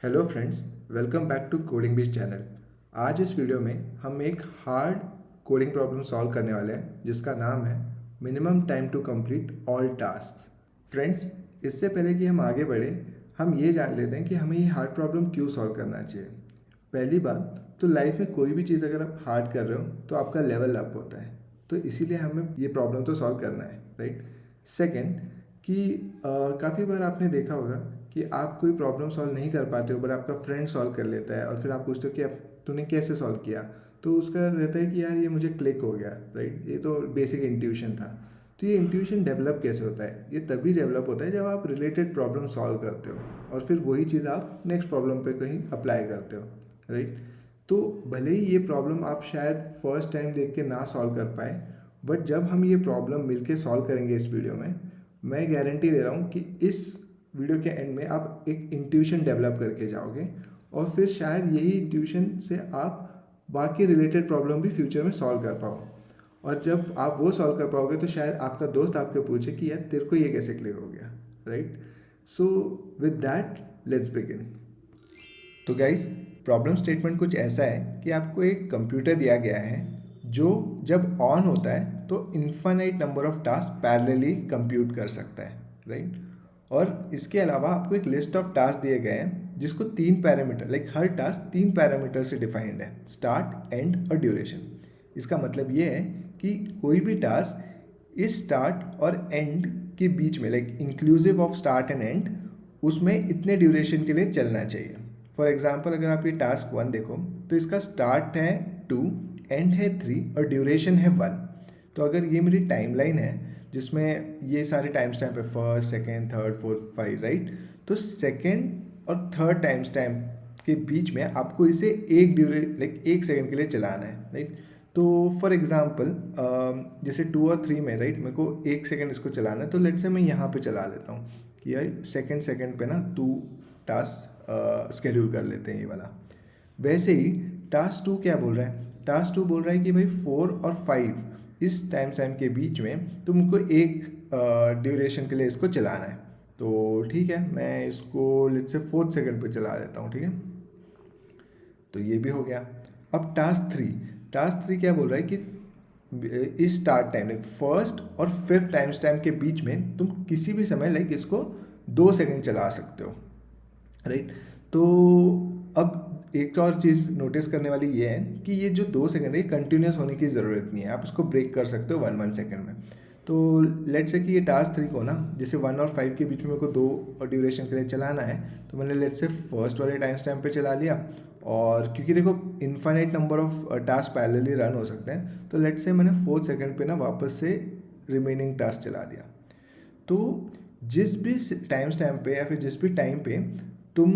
Hello friends, welcome back to coding bees channel. आज इस video में हम एक हार्ड कोडिंग प्रॉब्लम सॉल्व करने वाले हैं जिसका नाम है minimum time to complete all task. Friends, इससे पहले कि हम आगे बढ़े, हम ये जान लेते हैं कि हमें ये हार्ड प्रॉब्लम क्यों सॉल्व करना चाहिए। पहली बात तो लाइफ में कोई भी चीज़ अगर आप हार्ड कर रहे हो तो आपका लेवल अप होता है, तो इसीलिए हमें ये प्रॉब्लम तो सॉल्व करना है, राइट। सेकेंड कि काफ़ी बार आपने देखा होगा कि आप कोई प्रॉब्लम सॉल्व नहीं कर पाते हो बट आपका फ्रेंड सॉल्व कर लेता है और फिर आप पूछते हो कि अब तूने कैसे सॉल्व किया, तो उसका रहता है कि यार ये मुझे क्लिक हो गया, राइट। ये तो बेसिक इंट्यूशन था। तो ये इंट्यूशन डेवलप कैसे होता है? ये तभी डेवलप होता है जब आप रिलेटेड प्रॉब्लम सॉल्व करते हो और फिर वही चीज़ आप नेक्स्ट प्रॉब्लम पे कहीं अप्लाई करते हो, राइट। तो भले ही ये प्रॉब्लम आप शायद फर्स्ट टाइम देख के ना सॉल्व कर पाए, बट जब हम ये प्रॉब्लम मिलके सॉल्व करेंगे इस वीडियो में, मैं गारंटी दे रहा हूँ कि इस वीडियो के एंड में आप एक इंट्यूशन डेवलप करके जाओगे और फिर शायद यही इंट्यूशन से आप बाकी रिलेटेड प्रॉब्लम भी फ्यूचर में सॉल्व कर पाओ। और जब आप वो सॉल्व कर पाओगे तो शायद आपका दोस्त आपके पूछे कि यार तेरे को ये कैसे क्लियर हो गया, right. So with that let's begin. तो गाइस, प्रॉब्लम स्टेटमेंट कुछ ऐसा है कि आपको एक कंप्यूटर दिया गया है जो जब ऑन होता है तो infinite number of task parallelly compute कर सकता है, राइट। और इसके अलावा आपको एक लिस्ट ऑफ टास्क दिए गए हैं जिसको तीन पैरामीटर, लाइक हर टास्क तीन पैरामीटर से डिफाइंड है, स्टार्ट, एंड और ड्यूरेशन। इसका मतलब ये है कि कोई भी टास्क इस स्टार्ट और एंड के बीच में, like inclusive of start and and, उसमें इतने ड्यूरेशन के लिए चलना चाहिए। फॉर एग्जाम्पल, अगर आप ये टास्क 1 देखो तो इसका स्टार्ट है 2, एंड है 3 और ड्यूरेशन है 1। तो अगर ये मेरी टाइमलाइन है जिसमें ये सारे टाइम स्टैम्प है, first, second, third, fourth, 5, right. तो सेकेंड और थर्ड टाइम स्टैम्प के बीच में आपको इसे एक सेकेंड के लिए चलाना है, राइट। तो फॉर एग्जाम्पल जैसे 2 और 3 में, राइट, मेरे को 1 सेकेंड इसको चलाना है, तो लेट से मैं यहाँ पे चला लेता हूँ कि यार सेकेंड सेकेंड पे ना 2 टास्क स्केड्यूल कर लेते हैं ये वाला। वैसे ही टास्क 2 क्या बोल रहा है? टास्क 2 बोल रहा है कि भाई 4 और 5 इस टाइम के बीच में तुमको एक ड्यूरेशन के लिए इसको चलाना है। तो ठीक है, मैं इसको लेट्स से 4 सेकेंड पे चला देता हूँ, ठीक है। तो ये भी हो गया। अब टास्क 3 क्या बोल रहा है कि इस स्टार्ट टाइम, लाइक फर्स्ट और फिफ्थ टाइम स्टैम्प के बीच में तुम किसी भी समय लाइक इसको 2 सेकेंड चला सकते हो, राइट। तो अब एक और चीज़ नोटिस करने वाली ये है कि ये जो 2 सेकेंड है ये कंटिन्यूस होने की ज़रूरत नहीं है, आप इसको ब्रेक कर सकते हो 1 1 सेकेंड में। तो लेट से कि ये टास्क 3 को ना, जैसे 1 और 5 के बीच में मेरे को 2 ड्यूरेशन के लिए चलाना है, तो मैंने लेट से फर्स्ट वाले टाइम स्टैम्प पे चला लिया। और क्योंकि देखो infinite number of task parallelly run हो सकते हैं, तो लेट से मैंने 4 सेकेंड पे ना वापस से रिमेनिंग टास्क चला दिया। तो जिस भी टाइम स्टैम्प पे या फिर जिस भी टाइम पे तुम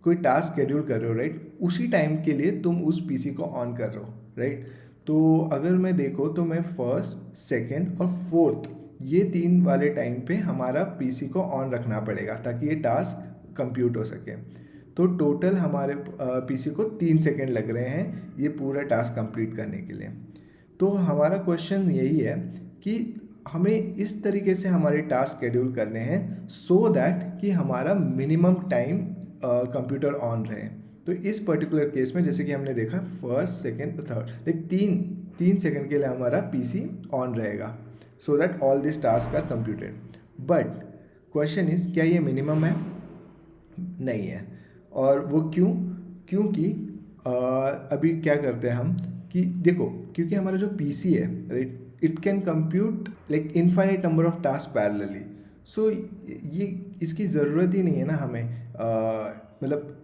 कोई टास्क शेड्यूल कर रहे हो, राइट, उसी टाइम के लिए तुम उस पीसी को ऑन कर रहे हो, राइट। तो अगर मैं देखो तो मैं फर्स्ट, सेकंड और फोर्थ, ये 3 वाले टाइम पे हमारा पीसी को ऑन रखना पड़ेगा ताकि ये टास्क कंप्यूट हो सके। तो टोटल हमारे पीसी को 3 सेकेंड लग रहे हैं ये पूरा टास्क कंप्लीट करने के लिए। तो हमारा क्वेश्चन यही है कि हमें इस तरीके से हमारे टास्क शेड्यूल करने हैं सो दैट कि हमारा मिनिमम टाइम कंप्यूटर ऑन रहे। तो इस पर्टिकुलर केस में जैसे कि हमने देखा फर्स्ट, सेकेंड, थर्ड, लाइक तीन सेकेंड के लिए हमारा पीसी ऑन रहेगा so that all this task are computed. But question is, क्या ये मिनिमम है? नहीं है। और वो क्यों? क्योंकि अभी क्या करते हैं हम कि देखो, क्योंकि हमारा जो पीसी है, right, it can compute like infinite number of task parallelly. So ये इसकी ज़रूरत ही नहीं है ना हमें, मतलब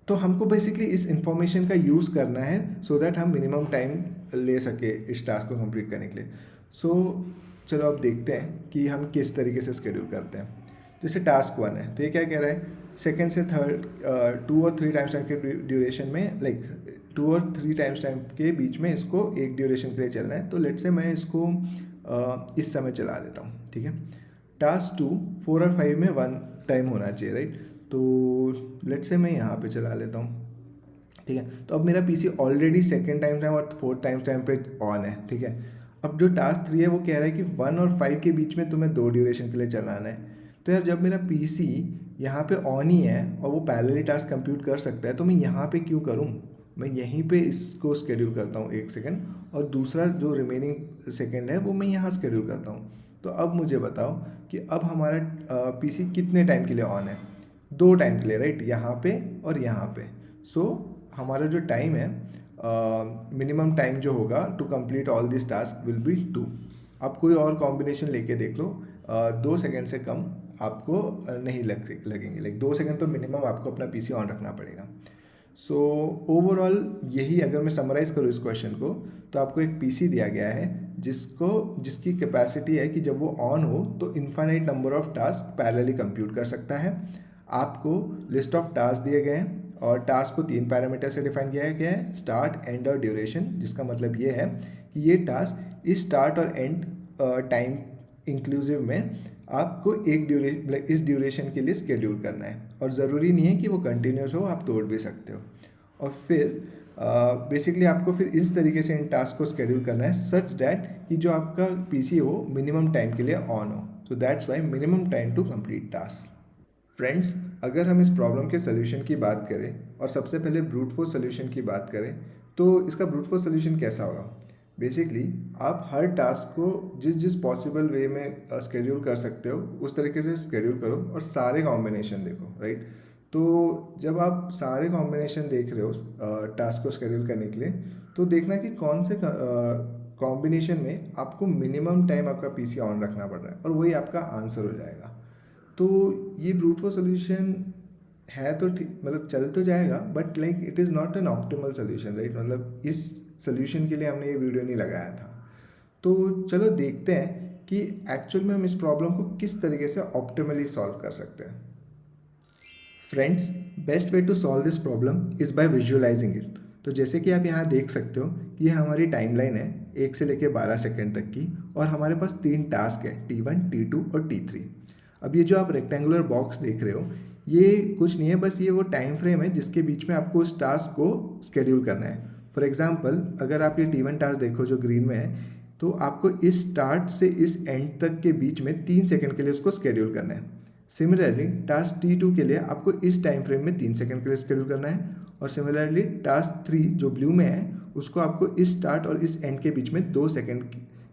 तो हमको बेसिकली इस इंफॉर्मेशन का यूज़ करना है सो दैट हम मिनिमम टाइम ले सके इस टास्क को कंप्लीट करने के लिए। सो चलो अब देखते हैं कि हम किस तरीके से स्केड्यूल करते हैं। जैसे टास्क 1 है तो ये क्या कह रहा है, सेकेंड से थर्ड 2 और 3 टाइम्स टाइम के ड्यूरेशन में, लाइक 2 और 3 टाइम्स टाइम के बीच में इसको एक ड्यूरेशन के लिए चलना है। तो लेट से मैं इसको इस समय चला देता हूँ, ठीक है। टास्क 2 4 और 5 में 1 टाइम होना चाहिए, राइट। तो लेट से मैं यहाँ पे चला लेता हूँ, ठीक है। तो अब मेरा PC already second time time और फोर्थ टाइम टाइम पे ऑन है, ठीक है। अब जो टास्क 3 है वो कह रहा है कि 1 और 5 के बीच में तुम्हें 2 ड्यूरेशन के लिए चलाना है। तो यार जब मेरा पीसी यहाँ पे ऑन ही है और वो पैरेलली टास्क कंप्यूट कर सकता है, तो मैं यहाँ पे क्यों करूँ? मैं यहीं पे इसको शेड्यूल करता हूँ 1 सेकंड, और दूसरा जो रिमेनिंग सेकंड है वो मैं यहाँ शेड्यूल करता हूँ। तो अब मुझे बताओ कि अब हमारा पीसी कितने टाइम के लिए ऑन है? 2 टाइम के लिए, राइट? यहाँ पे और यहाँ पे। सो हमारा जो टाइम है, मिनिमम टाइम जो होगा to complete all this task will be 2। आप कोई और कॉम्बिनेशन लेके देख लो, 2 सेकंड से कम आपको नहीं लगेंगे। लाइक 2 सेकंड तो मिनिमम आपको अपना पीसी ऑन रखना पड़ेगा। सो ओवरऑल यही, अगर मैं समराइज़ करूँ इस क्वेश्चन को, तो आपको एक पीसी दिया गया है जिसकी कैपेसिटी है कि जब वो ऑन हो तो infinite number of task parallelly compute कर सकता है। आपको लिस्ट ऑफ टास्क दिए गए हैं और टास्क को 3 पैरामीटर से डिफाइन किया गया है, स्टार्ट, एंड और ड्यूरेशन, जिसका मतलब ये है कि ये टास्क इस स्टार्ट और एंड टाइम इंक्लूसिव में आपको इस ड्यूरेशन के लिए स्केड्यूल करना है, और ज़रूरी नहीं है कि वो कंटिन्यूस हो, आप तोड़ भी सकते हो। और फिर बेसिकली आपको फिर इस तरीके से इन टास्क को स्केड्यूल करना है सच दैट कि जो आपका पीसी हो मिनिमम टाइम के लिए ऑन हो। So that's why minimum time to complete task. Friends, अगर हम इस प्रॉब्लम के सोल्यूशन की बात करें और सबसे पहले ब्रूट फोर्स सोल्यूशन की बात करें, तो इसका ब्रूट फोर्स सोल्यूशन कैसा होगा? बेसिकली आप हर टास्क को जिस जिस पॉसिबल वे में स्केड्यूल कर सकते हो उस तरीके से स्केड्यूल करो और सारे कॉम्बिनेशन देखो, राइट? तो जब आप सारे कॉम्बिनेशन देख रहे हो टास्क को स्केड्यूल करने के लिए, तो देखना कि कौन से कॉम्बिनेशन में आपको मिनिमम टाइम आपका पीसी ऑन रखना पड़ रहा है, और वही आपका आंसर हो जाएगा। तो ये ब्रूट फोर्स सोल्यूशन है तो ठीक, मतलब चल तो जाएगा, but like it is not an optimal solution, right? मतलब इस सोल्यूशन के लिए हमने ये वीडियो नहीं लगाया था। तो चलो देखते हैं कि एक्चुअल में हम इस प्रॉब्लम को किस तरीके से ऑप्टिमली सॉल्व कर सकते हैं। Friends, best way to solve this problem is by visualizing it. तो जैसे कि आप यहाँ देख सकते हो कि ये हमारी टाइमलाइन है 1 से लेकर 12 सेकेंड तक की, और हमारे पास 3 टास्क है, T1, T2 और T3। अब ये जो आप रेक्टेंगुलर बॉक्स देख रहे हो, ये कुछ नहीं है, बस ये वो टाइम फ्रेम है जिसके बीच में आपको उस टास्क को स्केड्यूल करना है। फॉर एग्जांपल, अगर आप ये T1 टास्क देखो जो ग्रीन में है, तो आपको इस स्टार्ट से इस एंड तक के बीच में 3 सेकंड के लिए उसको स्केड्यूल करना है। सिमिलरली टास्क T2 के लिए आपको इस टाइम फ्रेम में 3 सेकंड के लिए स्केड्यूल करना है, और सिमिलरली टास्क 3 जो ब्लू में है उसको आपको इस स्टार्ट और इस एंड के बीच में 2 सेकंड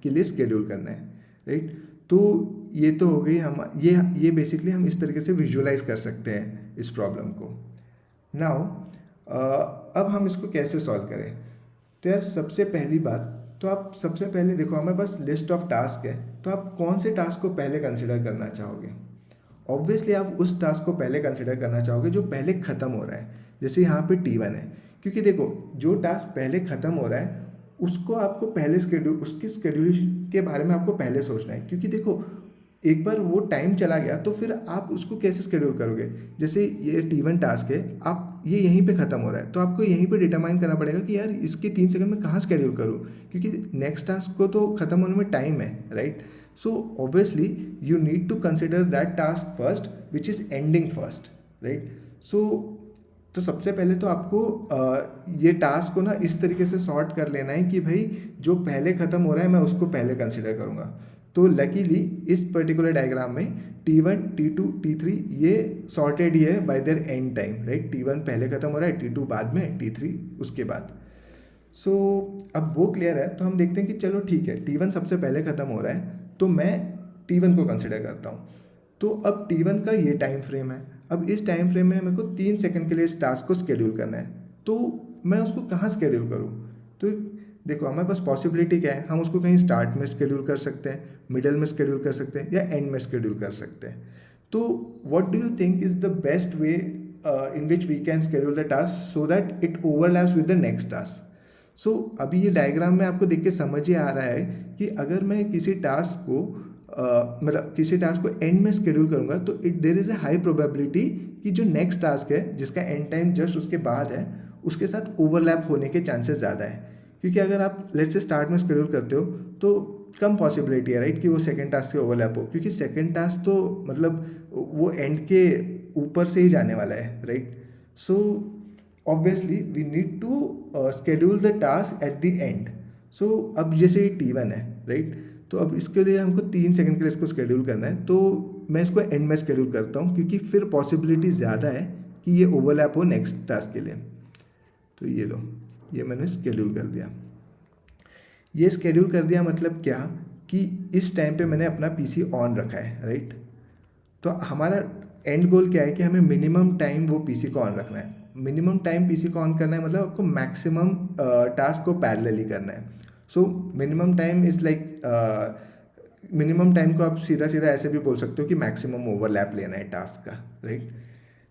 के लिए स्केड्यूल करना है, राइट? तो ये तो हो गई हम ये बेसिकली हम इस तरीके से विजुअलाइज कर सकते हैं इस प्रॉब्लम को। नाउ अब हम इसको कैसे सॉल्व करें? तो यार सबसे पहली बात, तो आप सबसे पहले देखो हमारे पास लिस्ट ऑफ टास्क है, तो आप कौन से टास्क को पहले कंसिडर करना चाहोगे? ऑब्वियसली आप उस टास्क को पहले कंसिडर करना चाहोगे जो पहले ख़त्म हो रहा है। जैसे यहाँ पे T1 है, क्योंकि देखो जो टास्क पहले ख़त्म हो रहा है उसको आपको पहले उसके स्केड्यूल के बारे में आपको पहले सोचना है, क्योंकि देखो एक बार वो टाइम चला गया तो फिर आप उसको कैसे स्केड्यूल करोगे? जैसे ये T1 टास्क है, आप ये यहीं पे ख़त्म हो रहा है, तो आपको यहीं पे डिटरमाइन करना पड़ेगा कि यार इसके 3 सेकंड में कहाँ स्केड्यूल करूँ, क्योंकि नेक्स्ट टास्क को तो ख़त्म होने में टाइम है, right? So obviously you need to consider that task first which is ending first, right? So तो सबसे पहले तो आपको ये टास्क को ना इस तरीके से सॉर्ट कर लेना है कि भाई जो पहले ख़त्म हो रहा है मैं उसको पहले कंसिडर करूँगा। तो लकीली इस पर्टिकुलर डायग्राम में T1, T2, T3 ये सॉर्टेड ही है bye there and time, right? T1 पहले ख़त्म हो रहा है, T2 बाद में, T3 उसके बाद। सो अब वो क्लियर है, तो हम देखते हैं कि चलो ठीक है, T1 सबसे पहले ख़त्म हो रहा है तो मैं T1 को कंसिडर करता हूँ। तो अब T1 का ये टाइम फ्रेम है, अब इस टाइम फ्रेम में मेरे को 3 सेकंड के लिए इस टास्क को स्केड्यूल करना है, तो मैं उसको कहाँ स्केड्यूल करूँ? तो देखो हमारे पास पॉसिबिलिटी क्या है, हम उसको कहीं स्टार्ट में स्केड्यूल कर सकते हैं, मिडल में स्केड्यूल कर सकते हैं, या एंड में स्केड्यूल कर सकते हैं। तो what do you think is the best way in which we can schedule the task so that it overlaps with the next task? So अभी ये डायग्राम में आपको देख के समझ ही आ रहा है कि अगर मैं किसी टास्क को मतलब किसी टास्क को एंड में स्केड्यूल करूँगा तो there is a high probability कि जो नेक्स्ट टास्क है जिसका एंड टाइम जस्ट उसके बाद है उसके साथ ओवरलैप होने के चांसेस ज़्यादा है। क्योंकि अगर आप लेट्स से स्टार्ट में शेड्यूल करते हो तो कम पॉसिबिलिटी है, राइट, कि वो सेकंड टास्क से ओवरलैप हो, क्योंकि सेकंड टास्क तो मतलब वो एंड के ऊपर से ही जाने वाला है, right. So obviously we need to schedule the task at the end. So अब जैसे T1 है, राइट, तो अब इसके लिए हमको 3 सेकंड के लिए इसको स्केड्यूल करना है। तो मैं इसको एंड में शेड्यूल करता हूँ, क्योंकि फिर पॉसिबिलिटी ज़्यादा है कि ये ओवरलैप हो नेक्स्ट टास्क के लिए। तो ये लो, ये मैंने शेड्यूल कर दिया। ये शेड्यूल कर दिया मतलब क्या कि इस टाइम पे मैंने अपना पीसी ऑन रखा है, राइट। तो हमारा एंड गोल क्या है कि हमें मिनिमम टाइम वो पीसी को ऑन रखना है। मिनिमम टाइम पीसी को ऑन करना है मतलब आपको मैक्सिमम टास्क को पैरेलली करना है। So minimum time is like, minimum time को आप सीधा सीधा ऐसे भी बोल सकते हो कि मैक्सिमम ओवरलैप लेना है टास्क का, राइट।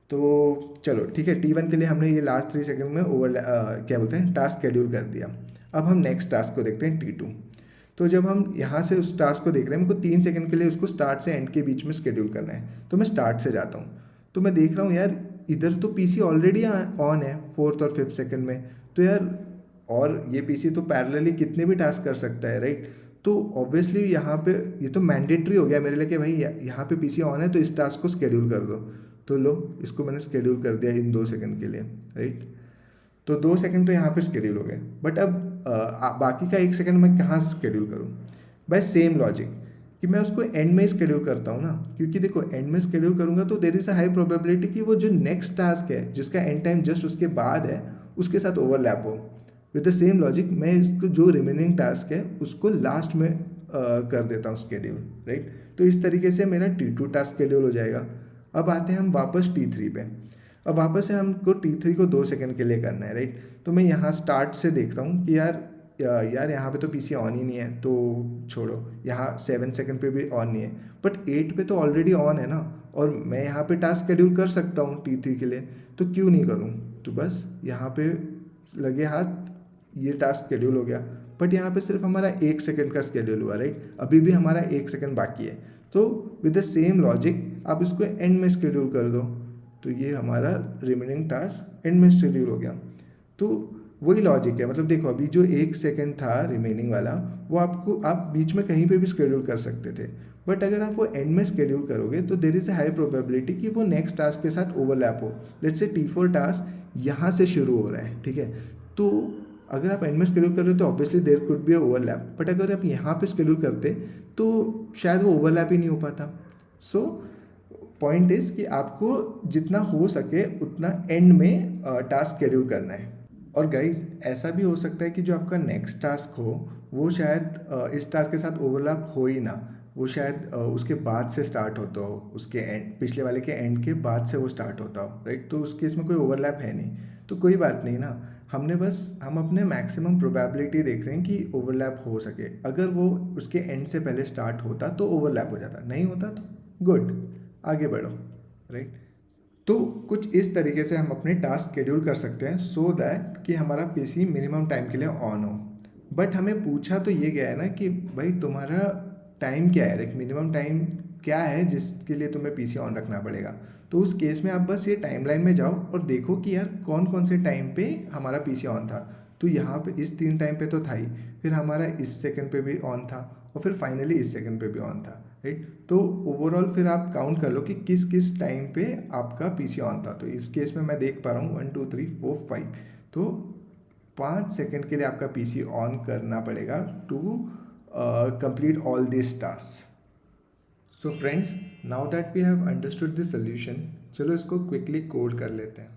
तो चलो ठीक है, T1 के लिए हमने ये लास्ट 3 सेकंड में क्या बोलते हैं टास्क शेड्यूल कर दिया। अब हम नेक्स्ट टास्क को देखते हैं T2। तो जब हम यहाँ से उस टास्क को देख रहे हैं, मेरे को 3 सेकंड के लिए उसको स्टार्ट से एंड के बीच में शेड्यूल करना है। तो मैं स्टार्ट से जाता हूँ, तो मैं देख रहा हूँ यार इधर तो पीसी ऑलरेडी ऑन है 4th और 5th सेकंड में, तो यार और ये पीसी तो पैरेलली कितने भी टास्क कर सकता है, राइट। तो ऑब्वियसली यहाँ पे ये तो मैंडेटरी हो गया मेरे लिए कि भाई यहाँ पे पीसी ऑन है तो इस टास्क को शेड्यूल कर दो। तो लो, इसको मैंने शेड्यूल कर दिया इन 2 सेकंड के लिए, राइट। तो 2 सेकंड तो यहाँ पे शेड्यूल हो गए, बट अब बाकी का 1 सेकंड मैं कहाँ शेड्यूल करूँ? बाय सेम लॉजिक कि मैं उसको एंड में शेड्यूल करता हूँ ना, क्योंकि देखो एंड में शेड्यूल करूँगा तो there is a high probability कि वो जो नेक्स्ट टास्क है जिसका एंड टाइम जस्ट उसके बाद है उसके साथ ओवरलैप हो। विद द सेम लॉजिक मैं इसको जो रिमेनिंग टास्क है उसको लास्ट में कर देता हूँ शेड्यूल, राइट। तो इस तरीके से मेरा T2 टास्क शेड्यूल हो जाएगा। अब आते हैं हम वापस T3 पे। अब वापस से हमको T3 को 2 सेकंड के लिए करना है, राइट। तो मैं यहाँ स्टार्ट से देखता हूँ कि यार यहाँ पे तो पीसी ऑन ही नहीं है, तो छोड़ो, यहाँ 7 सेकंड पे भी ऑन नहीं है, बट 8 पे तो ऑलरेडी ऑन है ना, और मैं यहाँ पे टास्क शेड्यूल कर सकता हूँ T3 के लिए, तो क्यों नहीं करूँ। तो बस यहाँ पे लगे हाथ, ये टास्क शेड्यूल हो गया। बट यहाँ पे सिर्फ हमारा 1 सेकंड का शेड्यूल हुआ, राइट। अभी भी हमारा 1 सेकंड बाकी है। तो विद द सेम लॉजिक आप इसको एंड में शेड्यूल कर दो, तो ये हमारा रिमेनिंग टास्क एंड में शेड्यूल हो गया। तो वही लॉजिक है, मतलब देखो अभी जो 1 सेकंड था रिमेनिंग वाला वो आप बीच में कहीं पे भी शेड्यूल कर सकते थे, बट अगर आप वो एंड में शेड्यूल करोगे तो there is a high probability कि वो नेक्स्ट टास्क के साथ ओवरलैप हो। लेट्स से T4 टास्क यहाँ से शुरू हो रहा है, ठीक है। तो अगर आप एंड में शेड्यूल कर रहे हो तो obviously there could be overlap, but अगर आप यहाँ पे शेड्यूल करते तो शायद वो ओवरलैप ही नहीं हो पाता। सो पॉइंट इज़ कि आपको जितना हो सके उतना एंड में टास्क शेड्यूल करना है। और गाइज ऐसा भी हो सकता है कि जो आपका नेक्स्ट टास्क हो वो शायद इस टास्क के साथ ओवरलैप हो ही ना, वो शायद उसके बाद से स्टार्ट होता हो, उसके एंड पिछले वाले के एंड के बाद से वो स्टार्ट होता हो, राइट। तो उस केस में कोई ओवरलैप है नहीं, तो कोई बात नहीं ना। हम अपने मैक्सिमम प्रोबेबिलिटी देख रहे हैं कि ओवरलैप हो सके। अगर वो उसके एंड से पहले स्टार्ट होता तो ओवरलैप हो जाता, नहीं होता तो गुड, आगे बढ़ो, राइट। तो कुछ इस तरीके से हम अपने टास्क शेड्यूल कर सकते हैं सो दैट कि हमारा पीसी मिनिमम टाइम के लिए ऑन हो। बट हमें पूछा तो ये गया है ना कि भाई तुम्हारा टाइम क्या है, लाइक मिनिमम टाइम क्या है जिसके लिए तुम्हें पीसी ऑन रखना पड़ेगा। तो उस केस में आप बस ये टाइमलाइन में जाओ और देखो कि यार कौन कौन से टाइम पे हमारा पीसी ऑन था। तो यहाँ पे इस 3 टाइम पे तो था ही, फिर हमारा इस सेकंड पे भी ऑन था, और फिर फाइनली इस सेकंड पे भी ऑन था, राइट। तो ओवरऑल फिर आप काउंट कर लो कि किस किस टाइम पे आपका पीसी ऑन था। तो इस केस में मैं देख पा रहा हूँ 1 2 3 4 5, तो 5 सेकंड के लिए आपका पीसी ऑन करना पड़ेगा to complete all this task. So friends, now that we have understood this solution, चलो इसको क्विकली कोड कर लेते हैं।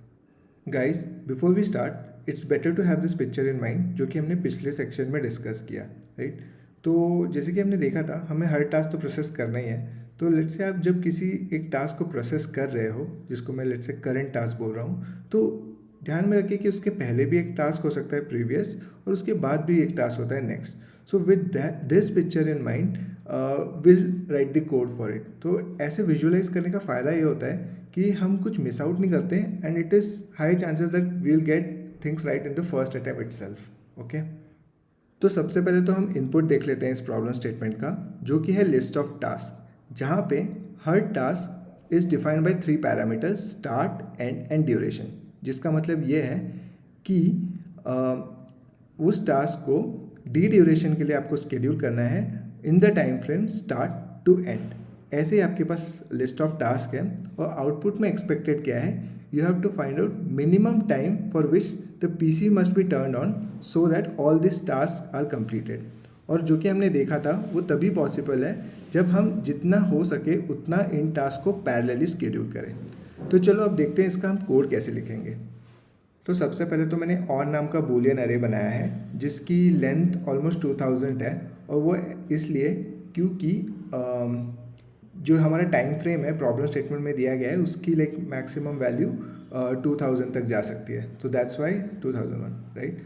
Guys before we start it's better to have this picture in mind, जो कि हमने पिछले सेक्शन में डिस्कस किया, राइट। तो जैसे कि हमने देखा था हमें हर टास्क तो प्रोसेस करना ही है। तो लेट्स से आप जब किसी एक टास्क को प्रोसेस कर रहे हो, जिसको मैं लेट्स से करंट टास्क बोल रहा हूँ, तो ध्यान में रखिए कि उसके पहले भी एक टास्क हो सकता है प्रीवियस, और उसके बाद भी एक टास्क होता है next. So with this picture in mind will write the code for it. तो ऐसे विजुअलाइज करने का फ़ायदा ये होता है कि हम कुछ मिस आउट नहीं करते, and it is high chances that we will get things right in the first attempt itself. Okay, तो सबसे पहले तो हम इनपुट देख लेते हैं इस प्रॉब्लम स्टेटमेंट का, जो कि है लिस्ट ऑफ टास्क, जहाँ पे हर task is defined by 3 parameters, start, end duration. जिसका मतलब ये है कि उस टास्क को डी ड्यूरेशन के लिए आपको शेड्यूल करना है in the time frame start to end. ऐसे ही आपके पास लिस्ट ऑफ टास्क है, और आउटपुट में एक्सपेक्टेड क्या है, you have to find out minimum time for which the PC must be turn on so that all this task are completed. और जो कि हमने देखा था वो तभी पॉसिबल है जब हम जितना हो सके उतना इन टास्क को पैरेलली शेड्यूल करें। तो चलो अब देखते हैं इसका हम कोड कैसे लिखेंगे। तो सबसे पहले तो मैंने ऑन नाम का बूलियन अरे बनाया है जिसकी लेंथ ऑलमोस्ट 2000 है, और वो इसलिए क्योंकि जो हमारा टाइम फ्रेम है प्रॉब्लम स्टेटमेंट में दिया गया है उसकी लाइक मैक्सिमम वैल्यू 2000 तक जा सकती है, तो दैट्स वाई 2001, राइट।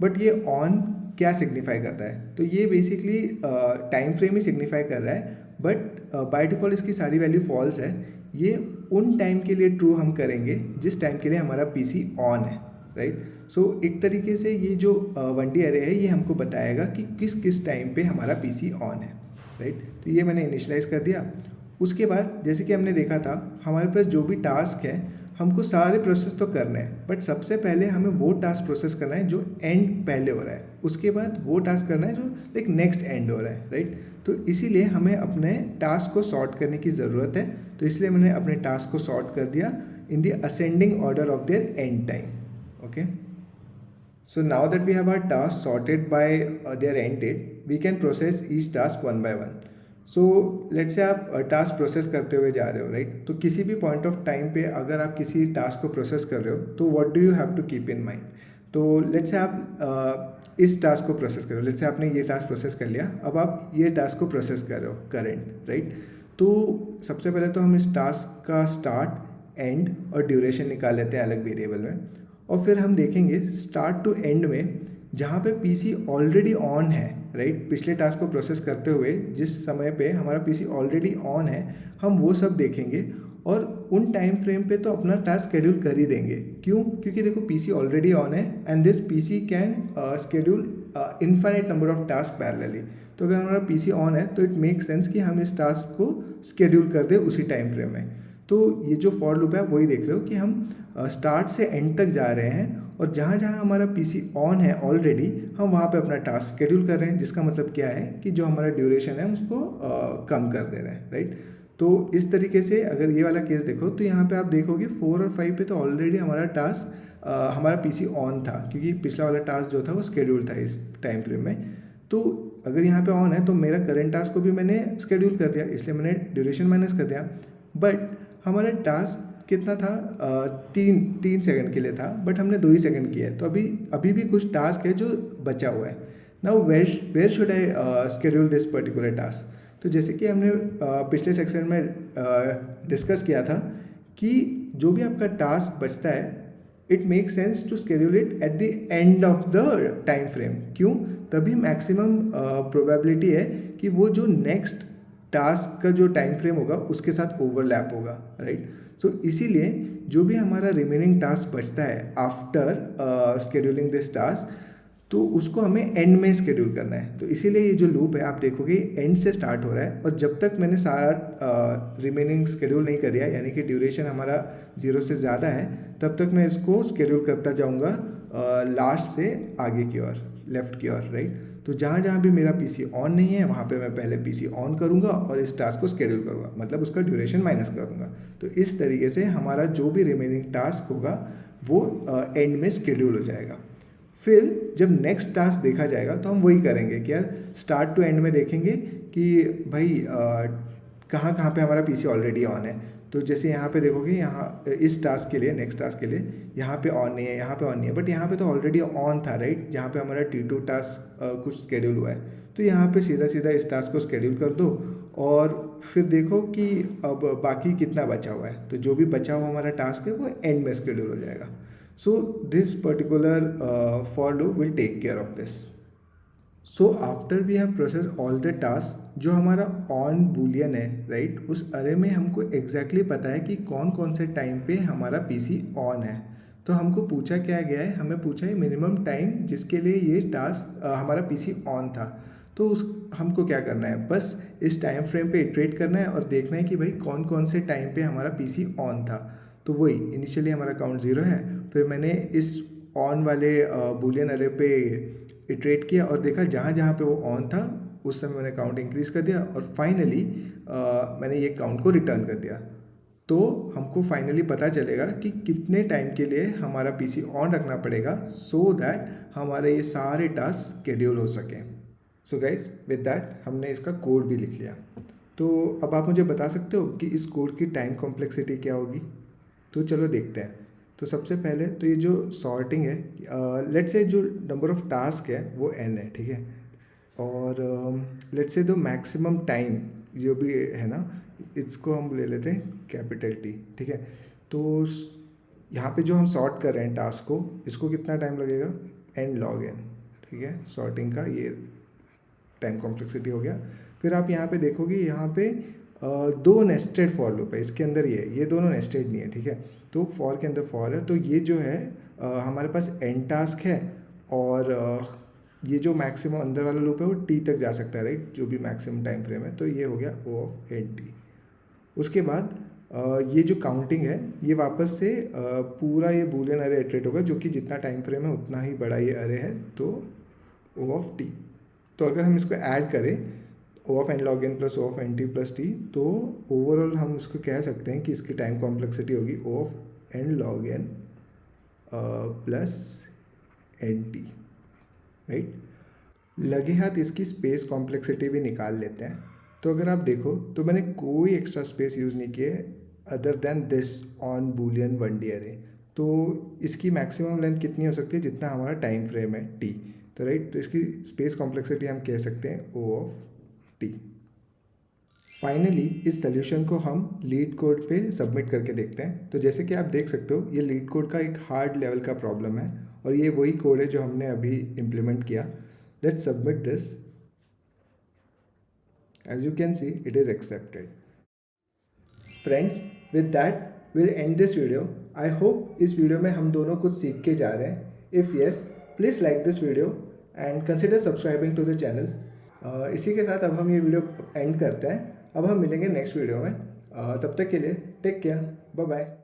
बट ये ऑन क्या सिग्निफाई करता है, तो ये बेसिकली टाइम फ्रेम ही सिग्निफाई कर रहा है, बट बाय डिफ़ॉल्ट इसकी सारी वैल्यू फॉल्स है। ये उन टाइम के लिए ट्रू हम करेंगे जिस टाइम के लिए हमारा पीसी ऑन है, राइट। सो एक तरीके से ये जो 1D अरे है ये हमको बताएगा कि किस किस टाइम पे हमारा पीसी ऑन है, राइट। तो ये मैंने इनिशियलाइज़ कर दिया। उसके बाद जैसे कि हमने देखा था हमारे पास जो भी टास्क है हमको सारे प्रोसेस तो करने हैं, बट सबसे पहले हमें वो टास्क प्रोसेस करना है जो एंड पहले हो रहा है, उसके बाद वो टास्क करना है जो लाइक नेक्स्ट एंड हो रहा है, राइट। तो इसीलिए हमें अपने टास्क को सॉर्ट करने की ज़रूरत है, तो इसलिए मैंने अपने टास्क को सॉर्ट कर दिया in the ascending order of their and time. Okay, so now that we have our task sorted by their end date, we can process each task one by one. So let's say आप task process करते हुए जा रहे हो, right. तो किसी भी point of time पे अगर आप किसी टास्क को प्रोसेस कर रहे हो तो what do you have to keep in mind. तो लेट्स से आप इस टास्क को प्रोसेस कर रहे हो, लेट्स से आपने ये टास्क प्रोसेस कर लिया, अब आप ये टास्क को प्रोसेस कर रहे हो करेंट, राइट। तो सबसे पहले तो हम इस टास्क का स्टार्ट, एंड और ड्यूरेशन निकाल लेते हैं अलग वेरिएबल में, और फिर हम देखेंगे स्टार्ट टू एंड में जहाँ पे पीसी ऑलरेडी ऑन है, राइट। पिछले टास्क को प्रोसेस करते हुए जिस समय पे हमारा पीसी ऑलरेडी ऑन है हम वो सब देखेंगे, और उन टाइम फ्रेम पे तो अपना टास्क शेड्यूल कर ही देंगे। क्यों? क्योंकि देखो पीसी ऑलरेडी ऑन है and this PC can schedule infinite number of task parallelly. तो अगर हमारा पीसी ऑन है तो इट मेक सेंस कि हम इस टास्क को शेड्यूल कर दें उसी टाइम फ्रेम में। तो ये जो फॉर लूप है आप वही देख रहे हो कि हम स्टार्ट से एंड तक जा रहे हैं, और जहाँ जहाँ हमारा पीसी ऑन है ऑलरेडी हम वहाँ पे अपना टास्क शेड्यूल कर रहे हैं, जिसका मतलब क्या है कि जो हमारा ड्यूरेशन है उसको कम कर दे रहे हैं, राइट। तो इस तरीके से अगर ये वाला केस देखो तो यहाँ पे आप देखोगे 4 और 5 पे तो ऑलरेडी हमारा टास्क हमारा पीसी ऑन था, क्योंकि पिछला वाला टास्क जो था वो शेड्यूल था इस टाइम फ्रेम में। तो अगर यहाँ पे ऑन है तो मेरा करंट टास्क को भी मैंने शेड्यूल कर दिया, इसलिए मैंने ड्यूरेशन माइनस कर दिया। बट हमारा टास्क कितना था, 3 सेकंड के लिए था, बट हमने 2 ही सेकंड किया है, तो अभी भी कुछ टास्क है जो बचा हुआ है। Now where should I schedule this particular task. तो जैसे कि हमने पिछले सेक्शन में डिस्कस किया था कि जो भी आपका टास्क बचता है it make sense to schedule it at the end of the time frame. क्यों? तभी मैक्सिमम प्रोबेबिलिटी है कि वो जो नेक्स्ट टास्क का जो टाइम फ्रेम होगा उसके साथ ओवरलैप होगा, राइट। सो इसीलिए जो भी हमारा रिमेनिंग टास्क बचता है आफ्टर शेड्यूलिंग दिस टास्क, तो उसको हमें एंड में शेड्यूल करना है। तो इसीलिए ये जो लूप है आप देखोगे एंड से स्टार्ट हो रहा है, और जब तक मैंने सारा रिमेनिंग शेड्यूल नहीं कर दिया, यानी कि ड्यूरेशन हमारा 0 से ज़्यादा है, तब तक मैं इसको शेड्यूल करता जाऊँगा लास्ट से आगे की ओर, लेफ्ट की ओर, राइट। तो जहाँ जहाँ भी मेरा पीसी ऑन नहीं है वहाँ पे मैं पहले पीसी ऑन करूँगा और इस टास्क को शेड्यूल करूँगा, मतलब उसका ड्यूरेशन माइनस करूँगा। तो इस तरीके से हमारा जो भी रिमेनिंग टास्क होगा वो एंड में शेड्यूल हो जाएगा। फिर जब नेक्स्ट टास्क देखा जाएगा तो हम वही करेंगे कि यार स्टार्ट टू एंड में देखेंगे कि भाई कहाँ कहाँ पे हमारा पीसी ऑलरेडी ऑन है। तो जैसे यहाँ पे देखोगे, यहाँ इस टास्क के लिए, नेक्स्ट टास्क के लिए यहाँ पे ऑन नहीं है, यहाँ पे ऑन नहीं है, बट यहाँ पे तो ऑलरेडी ऑन था, राइट, जहाँ पे हमारा T2 टास्क कुछ शेड्यूल हुआ है। तो यहाँ पे सीधा सीधा इस टास्क को शेड्यूल कर दो, और फिर देखो कि अब बाकी कितना बचा हुआ है। तो जो भी बचा हुआ हमारा टास्क है वो एंड में शेड्यूल हो जाएगा। So this particular for loop will take care of this. So after we have processed all the tasks, जो हमारा on boolean है, right, उस अरे में हमको exactly पता है कि कौन कौन से टाइम पे हमारा PC on है। तो हमको पूछा क्या गया है, हमें पूछा है मिनिमम टाइम जिसके लिए ये टास्क हमारा PC ऑन था। तो हमको क्या करना है, बस इस टाइम फ्रेम पे इटरेट करना है और देखना है कि भाई कौन कौन से टाइम पे हमारा PC ऑन था। तो वही इनिशियली हमारा काउंट 0 है, फिर मैंने इस ऑन वाले बूलियन अरे पे इटरेट किया और देखा जहाँ जहाँ पे वो ऑन था उस समय मैंने काउंट इंक्रीज़ कर दिया, और फाइनली मैंने ये काउंट को रिटर्न कर दिया। तो हमको फाइनली पता चलेगा कि कितने टाइम के लिए हमारा पीसी ऑन रखना पड़ेगा सो दैट हमारे ये सारे टास्क शेड्यूल हो सकें। सो गाइज विद दैट हमने इसका कोड भी लिख लिया। तो अब आप मुझे बता सकते हो कि इस कोड की टाइम कॉम्प्लेक्सिटी क्या होगी? तो चलो देखते हैं। तो सबसे पहले तो ये जो सॉर्टिंग है, लेट्स से जो नंबर ऑफ टास्क है वो n है, ठीक है। और let's say the maximum time जो भी है ना, इसको हम ले लेते हैं कैपिटल T, ठीक है। तो यहाँ पे जो हम सॉर्ट कर रहे हैं टास्क को, इसको कितना टाइम लगेगा? n log n, ठीक है। सॉर्टिंग का ये टाइम कॉम्प्लेक्सिटी हो गया। फिर आप यहाँ पे देखोगे, यहाँ पे दो नेस्टेड फॉर लूप है इसके अंदर, ये दोनों नेस्टेड नहीं है, ठीक है। तो फॉर के अंदर फॉर है, तो ये जो है हमारे पास n टास्क है, और ये जो मैक्सिमम अंदर वाला लूप है वो t तक जा सकता है, राइट, जो भी मैक्सिमम टाइम फ्रेम है। तो ये हो गया O ऑफ NT। उसके बाद ये जो काउंटिंग है ये वापस से पूरा ये बूलियन अरे इटरेट होगा, जो कि जितना टाइम फ्रेम है उतना ही बड़ा ये अरे है, तो O ऑफ T। तो अगर हम इसको ऐड करें O of n log n plus O of NT plus T, तो ओवरऑल हम इसको कह सकते हैं कि इसकी टाइम कॉम्प्लेक्सिटी होगी O of n log n plus NT, right. लगे हाथ इसकी स्पेस कॉम्प्लेक्सिटी भी निकाल लेते हैं। तो अगर आप देखो तो मैंने कोई एक्स्ट्रा स्पेस यूज़ नहीं किए other than this on Boolean 1D अरे। तो इसकी मैक्सिमम लेंथ कितनी हो सकती है? जितना हमारा टाइम फ्रेम है T, तो राइट, तो इसकी स्पेस कॉम्प्लेक्सिटी हम कह सकते हैं O ऑफ T। फाइनली इस सोल्यूशन को हम लीड कोड पे सबमिट करके देखते हैं। तो जैसे कि आप देख सकते हो, ये लीड कोड का एक हार्ड लेवल का प्रॉब्लम है, और ये वही कोड है जो हमने अभी इम्प्लीमेंट किया। Let's submit this. As you can see, it is accepted. Friends, with that we'll end this video. I hope इस वीडियो में हम दोनों कुछ सीख के जा रहे हैं. If yes, please like this video and consider subscribing to the channel. इसी के साथ अब हम ये वीडियो एंड करते हैं। अब हम मिलेंगे नेक्स्ट वीडियो में। तब तक के लिए टेक केयर, बाय बाय।